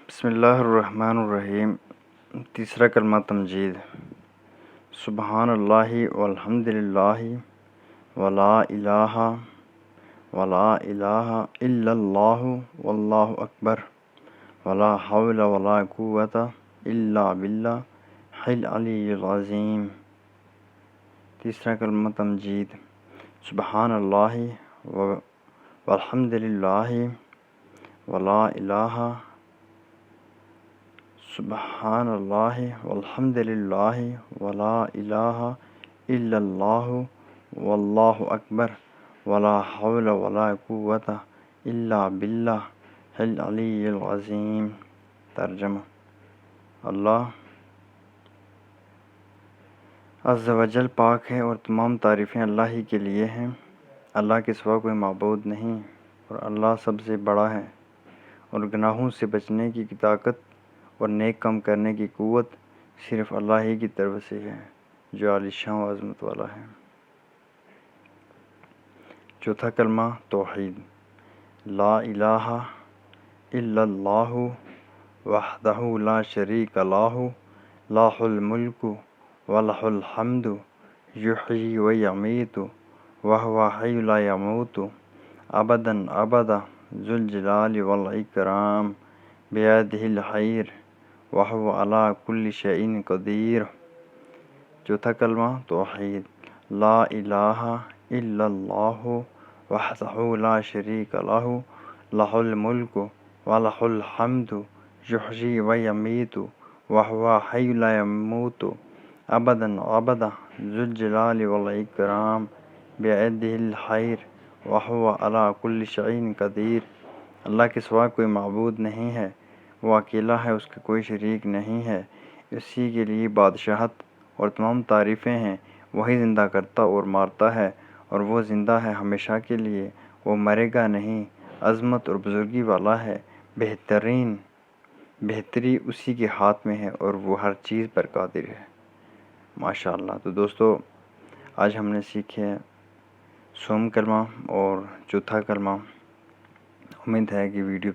بسم اللہ الرحمن الرحیم۔ تیسرا کلمہ تمجید۔ سبحان اللہ والحمد للہ ولا الہ الا اللہ واللہ اکبر ولا حول ولا قوۃ الا باللہ العلی العظیم۔ تیسرا کلمہ تمجید۔ سبحان اللہ والحمد للہ ولا الہ سبحان اللہ والحمد للہ ولا الہ الا اللہ واللہ اکبر ولا حول ولا قوۃ الا باللہ العلی العظیم۔ ترجمہ: اللہ عز و جل پاک ہے اور تمام تعریفیں اللہ ہی کے لیے ہیں۔ اللہ کے سوا کوئی معبود نہیں اور اللہ سب سے بڑا ہے، اور گناہوں سے بچنے کی طاقت اور نیک کام کرنے کی قوت صرف اللہ ہی کی طرف سے ہے جو عالی شان و عظمت والا ہے۔ چوتھا کلمہ توحید۔ لا الہ الا اللہ وحدہ لا شریک لہ لہ الملک ولہ الحمد یحیی و یمیت وہو حی لا یموت ابدا ابدا ذو الجلال والاکرام بیدہ الخیر وہو علی کل شیء قدیر۔ چوتھا کلمہ توحید۔ لا الہ الا اللہ وحدہ لا شریک لہ لہ الملک ولہ الحمد یحیی و یمیت وہو حی لا یموت ابدا ابدا ذو الجلال والاکرام بیدہ الخیر وہو علی کل شیء قدیر۔ اللہ کے سوا کوئی معبود نہیں ہے، وہ اکیلا ہے، اس کا کوئی شریک نہیں ہے، اسی کے لیے بادشاہت اور تمام تعریفیں ہیں۔ وہی زندہ کرتا اور مارتا ہے، اور وہ زندہ ہے ہمیشہ کے لیے، وہ مرے گا نہیں۔ عظمت اور بزرگی والا ہے، بہتری اسی کے ہاتھ میں ہے اور وہ ہر چیز پر قادر ہے۔ ماشاءاللہ۔ تو دوستو، آج ہم نے سیکھے سوم کلمہ اور چوتھا کلمہ۔ امید ہے کہ ویڈیو